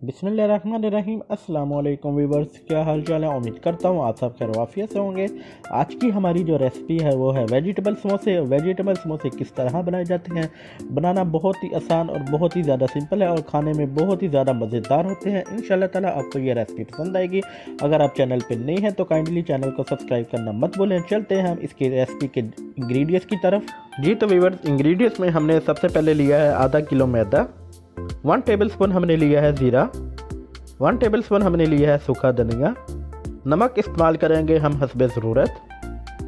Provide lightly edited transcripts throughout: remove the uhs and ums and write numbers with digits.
बिस्मिल्लाहिर्रहमानिर्रहीम। अस्सलाम वालेकुम व्यूवर्स, क्या हाल चाल है। उम्मीद करता हूँ आप सब खैरियत से होंगे। आज की हमारी जो रेसिपी है वो है वेजिटेबल समोसे। वेजिटेबल समोसे किस तरह बनाए जाते हैं, बनाना बहुत ही आसान और बहुत ही ज़्यादा सिंपल है और खाने में बहुत ही ज़्यादा मज़ेदार होते हैं। इंशाल्लाह ताला आपको ये रेसिपी पसंद आएगी। अगर आप चैनल पर नए हैं तो काइंडली चैनल को सब्सक्राइब करना मत भूलें। चलते हैं हम इसकी रेसिपी के इंग्रेडिएंट्स की तरफ। जी तो व्यूवर्स, इंग्रेडिएंट्स में हमने सबसे पहले लिया है आधा किलो मैदा, 1 टेबलस्पून हमने लिया है ज़ीरा, 1 टेबलस्पून हमने लिया है सूखा धनिया, नमक इस्तेमाल करेंगे हम हस्बे ज़रूरत,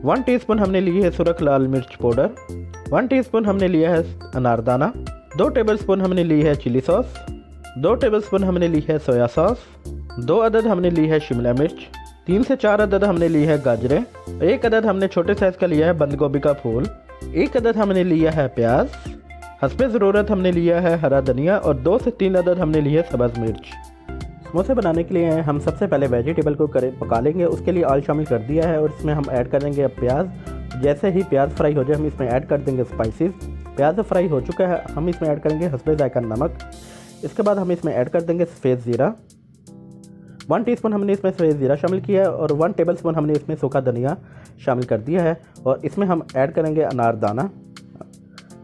1 टीस्पून हमने ली है सुरख लाल मिर्च पाउडर, 1 टीस्पून हमने लिया है अनारदाना, 2 टेबलस्पून हमने ली है चिली सॉस, 2 टेबलस्पून हमने ली है सोया सॉस, 2 अदद हमने ली है शिमला मिर्च, 3 से 4 अदद हमने ली है गाजरें, 1 अदद हमने छोटे साइज़ का लिया है बंद गोभी का फूल, 1 अदद हमने लिया है प्याज, हस्बे ज़रूरत हमने लिया है हरा धनिया और 2 से 3 अदद हमने लिए सब्ज़ मिर्च। समोसे बनाने के लिए हम सबसे पहले वेजिटेबल को पका लेंगे। उसके लिए ऑयल शामिल कर दिया है और इसमें हम ऐड करेंगे अब प्याज। जैसे ही प्याज फ्राई हो जाए हम इसमें ऐड कर देंगे स्पाइसेस। प्याज फ्राई हो चुका है, हम इसमें ऐड करेंगे हस्बे ज़ायका नमक। इसके बाद हम इसमें ऐड कर देंगे सफ़ेद ज़ीरा, 1 टीस्पून हमने इसमें सफ़ेद ज़ीरा शामिल किया है और 1 टेबलस्पून हमने इसमें सूखा धनिया शामिल कर दिया है और इसमें हम ऐड करेंगे अनारदाना।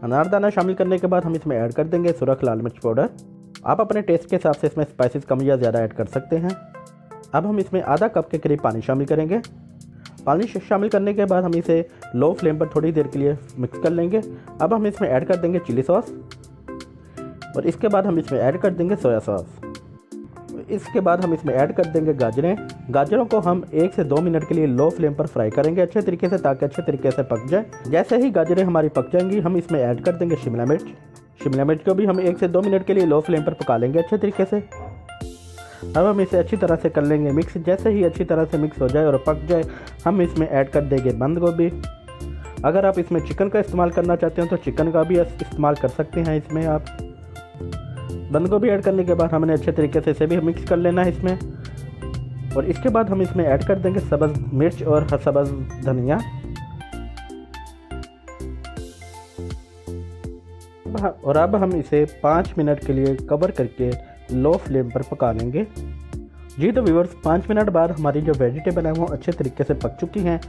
अनारदाना शामिल करने के बाद हम इसमें ऐड कर देंगे सुरख लाल मिर्च पाउडर। आप अपने टेस्ट के हिसाब से इसमें स्पाइसेस कम या ज़्यादा ऐड कर सकते हैं। अब हम इसमें आधा कप के करीब पानी शामिल करेंगे। पानी शामिल करने के बाद हम इसे लो फ्लेम पर थोड़ी देर के लिए मिक्स कर लेंगे। अब हम इसमें ऐड कर देंगे चिली सॉस और इसके बाद हम इसमें ऐड कर देंगे सोया सॉस। इसके बाद हम इसमें ऐड कर देंगे गाजरें। गाजरों को हम 1 से 2 मिनट के लिए लो फ्लेम पर फ्राई करेंगे अच्छे तरीके से, ताकि अच्छे तरीके से पक जाए। जैसे ही गाजरें हमारी पक जाएंगी हम इसमें ऐड कर देंगे शिमला मिर्च। शिमला मिर्च को भी हम 1 से 2 मिनट के लिए लो फ्लेम पर पका लेंगे अच्छे तरीके से। अब हम इसे अच्छी तरह से कर लेंगे मिक्स। जैसे ही अच्छी तरह से मिक्स हो जाए और पक जाए हम इसमें ऐड कर देंगे बंद गोभी। अगर आप इसमें चिकन का इस्तेमाल करना चाहते हैं तो चिकन का भी इस्तेमाल कर सकते हैं। इसमें आप बंद गोभी ऐड करने के बाद हमने अच्छे तरीके से इसे भी मिक्स कर लेना है इसमें। और इसके बाद हम इसमें ऐड कर देंगे सब्ज़ मिर्च और सब्ज़ धनिया। और अब हम इसे 5 मिनट के लिए कवर करके लो फ्लेम पर पका लेंगे। जी तो व्यूअर्स, 5 मिनट बाद हमारी जो वेजिटेबल है वो अच्छे तरीके से पक चुकी हैं।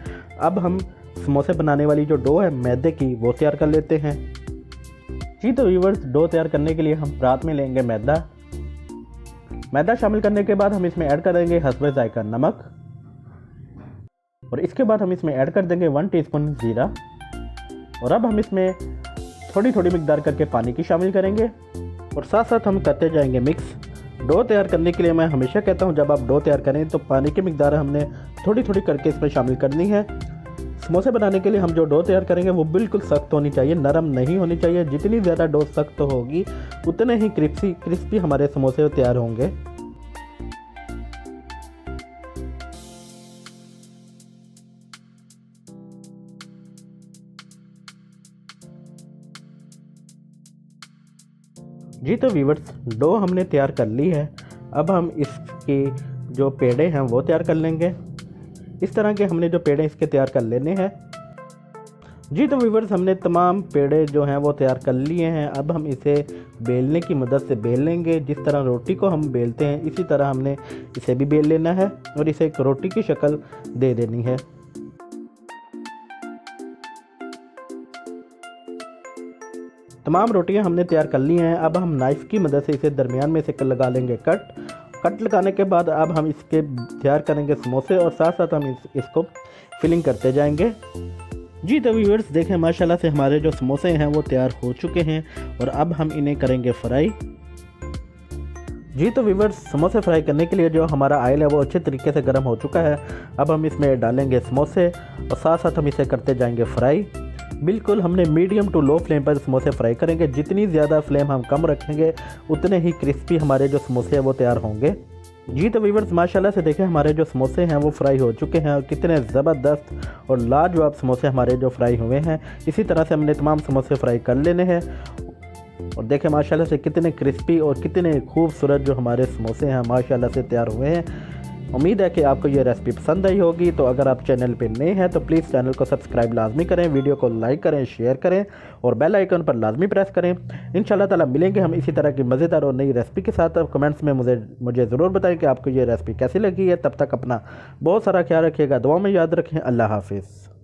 अब हम समोसे बनाने वाली जो डो है मैदे की वो तैयार कर लेते हैं। जी तो व्यूअर्स, डो तैयार करने के लिए हम परात में लेंगे मैदा शामिल करने के बाद हम इसमें ऐड कर देंगे हस्बे ज़ायका नमक और इसके बाद हम इसमें ऐड कर देंगे 1 टीस्पून ज़ीरा। और अब हम इसमें थोड़ी थोड़ी मिकदार करके पानी की शामिल करेंगे और साथ साथ हम करते जाएंगे मिक्स। डो तैयार करने के लिए मैं हमेशा कहता हूँ जब आप डो तैयार करें तो पानी की मिकदार हमने थोड़ी थोड़ी करके इसमें शामिल करनी है। समोसे बनाने के लिए हम जो डो तैयार करेंगे वो बिल्कुल सख्त होनी चाहिए, नरम नहीं होनी चाहिए। जितनी ज़्यादा डो सख्त होगी उतने ही क्रिस्पी हमारे समोसे तैयार होंगे। जी तो व्यूअर्स, डो हमने तैयार कर ली है। अब हम इसके जो पेड़े हैं वो तैयार कर लेंगे। इस तरह के हमने जो पेड़े इसके तैयार कर लेने हैं। जी तो व्यूअर्स, हमने तमाम पेड़े जो हैं वो तैयार कर लिए हैं। अब हम इसे बेलने की मदद से बेल लेंगे। जिस तरह रोटी को हम बेलते हैं इसी तरह हमने इसे भी बेल लेना है और इसे एक रोटी की शक्ल दे देनी है। तमाम रोटियां हमने तैयार कर ली हैं। अब हम नाइफ़ की मदद से इसे दरमियान में से लगा लेंगे कट लगाने के बाद अब हम इसके तैयार करेंगे समोसे और साथ साथ हम इसको फिलिंग करते जाएंगे। जी तो व्यूअर्स, देखें माशाल्लाह से हमारे जो समोसे हैं वो तैयार हो चुके हैं और अब हम इन्हें करेंगे फ्राई। जी तो व्यूअर्स, समोसे फ्राई करने के लिए जो हमारा ऑयल है वो अच्छे तरीके से गर्म हो चुका है। अब हम इसमें डालेंगे समोसे और साथ साथ हम इसे करते जाएंगे फ्राई। बिल्कुल हमने मीडियम टू लो फ्लेम पर समोसे फ्राई करेंगे। जितनी ज़्यादा फ्लेम हम कम रखेंगे उतने ही क्रिस्पी हमारे जो समोसे हैं वो तैयार होंगे। जी तो व्यूअर्स, माशाल्लाह से देखें हमारे जो समोसे हैं वो फ्राई हो चुके हैं और कितने ज़बरदस्त और लाजवाब समोसे हमारे जो फ्राई हुए हैं। इसी तरह से हमने तमाम समोसे फ्राई कर लेने हैं और देखें माशाल्लाह से कितने क्रिस्पी और कितने खूबसूरत जो हमारे समोसे हैं माशाल्लाह से तैयार हुए हैं। उम्मीद है कि आपको ये रेसिपी पसंद आई होगी। तो अगर आप चैनल पे नए हैं तो प्लीज़ चैनल को सब्सक्राइब लाजमी करें, वीडियो को लाइक करें, शेयर करें और बेल आइकन पर लाजमी प्रेस करें। इंशाल्लाह ताला मिलेंगे हम इसी तरह की मज़ेदार और नई रेसिपी के साथ। अब कमेंट्स में मुझे ज़रूर बताएं कि आपको ये रेसिपी कैसी लगी है। तब तक अपना बहुत सारा ख्याल रखिएगा, दुआ में याद रखें। अल्लाह हाफिज़।